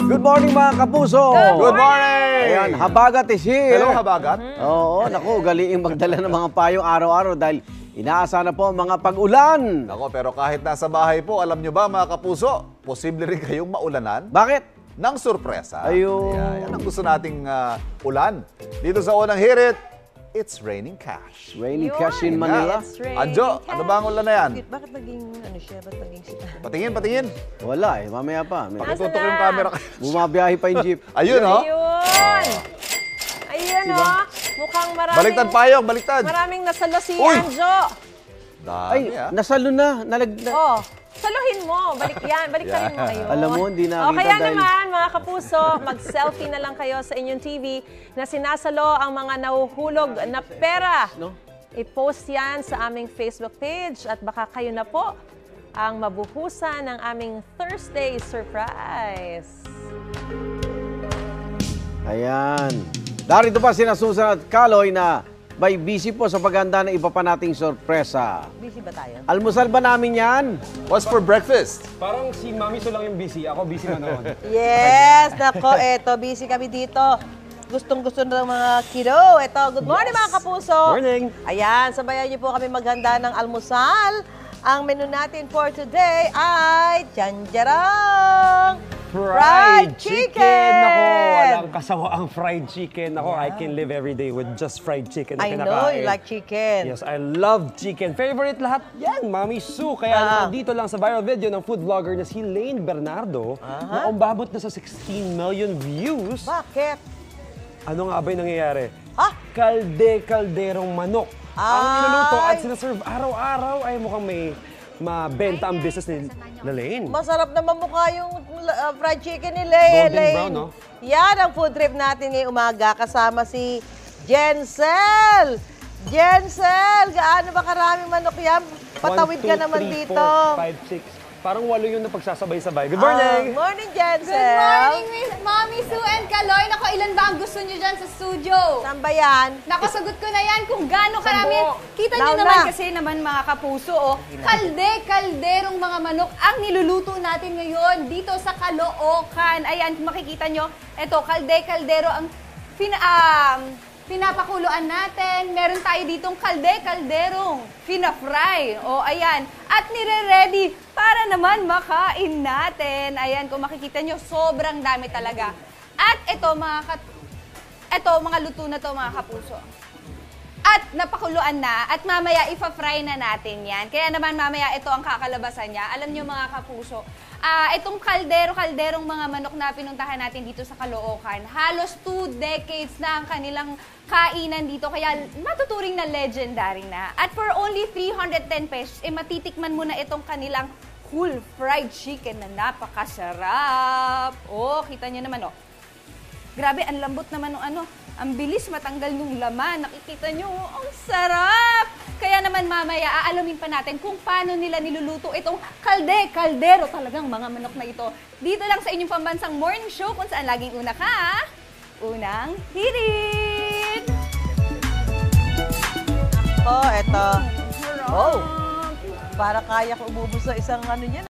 Good morning mga kapuso! Good morning! Ayan, Habagat is here! Hello, Habagat! Oo, naku, galiing magdala ng mga payong araw-araw dahil inaasa na po ang mga pag-ulan. Nako, pero kahit nasa bahay po, alam nyo ba mga kapuso, posible rin kayong maulanan Bakit? ng sorpresa. Ayun. Yan ang gusto nating ulan. Dito sa unang hirit, it's raining cash. Raining Yun. cash in Manila? It's raining Anjo, cash. ano ba ang ulan na yan? Bakit naging, ano siya? Ba't naging siya? Patingin. Wala eh, mamaya pa. Pakitutok yung camera. Bumabiyahe pa yung jeep. Ayun, oh. Ayun! Ayun, oh. Mukhang maraming... Baliktad payong, baliktad. Maraming nasalo si Uy! Anjo. Ay, Dami, nasalo na. Oh, saluhin mo. Baliktarin mo ngayon. Alam mo, hindi nakita O kaya dahil- naman, mga kapuso, mag-selfie na lang kayo sa inyong TV na sinasalo ang mga nahuhulog na pera. No? I-post yan sa aming Facebook page at baka kayo na po ang mabuhusan ng aming Thursday surprise. Ayan. Darito pa sina Susan at Kaloy na may busy po sa paghanda ng iba pa nating sorpresa. Busy ba tayo? Almusal ba namin yan? What's for breakfast? Parang si Mami So lang yung busy. Ako busy manood. Yes! Nako, eto, busy kami dito. Gustong-gusto ng mga kiddo. Eto, good morning mga kapuso. Morning. Ayan, sabayan niyo po kami maghanda ng almusal. Ang menu natin for today ay janjarang! Fried chicken! Nako, walang kasawa ang fried chicken. Nako, I can live every day with just fried chicken na I kinakain. know you like chicken. Yes, I love chicken. Favorite lahat yan, Mami Sue. Kaya naman dito lang sa viral video ng food vlogger na si Lane Bernardo na umbabot na sa 16 million views. Bakit? Ano nga ba yung nangyayari? Ha? Kalderong manok. Ang niluluto at Ay! sinaserve araw-araw ay mukhang may mabenta ang business ni Lane. Masarap naman mukha yung fried chicken ni Golden brown, no? Yan ang food trip natin ngayong umaga kasama si Jensel. Jensel, gaano ba karaming manok yan? Patawid ka naman dito. 1, 2, 3, 4, 5, 6. Parang 8 yung napagsasabay-sabay. Good morning! Morning, Jensel. Good morning, Miss Mami Sue and Kaloy. Nako, ilan ba ang gusto nyo dyan sa studio? Saan ba yan? Nako, sagot ko na yan kung gaano karami. Sambo. Kita nyo Now naman na. kasi naman mga kapuso, oh, kalderong mga manok ang niluluto natin ngayon dito sa Caloocan. Ayan, kung makikita nyo, eto, kaldero ang pinapakuluan natin. Meron tayo ditong kalderong fina-fry. O, ayan. At nire-ready para naman makain natin. Ayan, kung makikita nyo, sobrang dami talaga. At ito, mga luto na to mga kapuso. At napakuluan na, at mamaya ipa-fry na natin yan. Kaya naman mamaya ito ang kakalabasan niya. Alam nyo mga kapuso, itong kalderong mga manok na pinuntahan natin dito sa Caloocan, halos 2 decades na ang kanilang kainan dito. Kaya matuturing na legendary na. At for only 310 pesos, matitikman mo na itong kanilang whole fried chicken na napakasarap. Oh, kita nyo naman, oh. Grabe, ang lambot naman ng ano. Ang bilis matanggal nung laman. Nakikita nyo, ang sarap! Kaya naman mamaya, aalamin pa natin kung paano nila niluluto itong kaldero talagang mga manok na ito. Dito lang sa inyong pambansang morning show kung saan laging una ka. Unang hirit! Oh, eto. Oh, para kaya ko umubos sa isang ano niyan.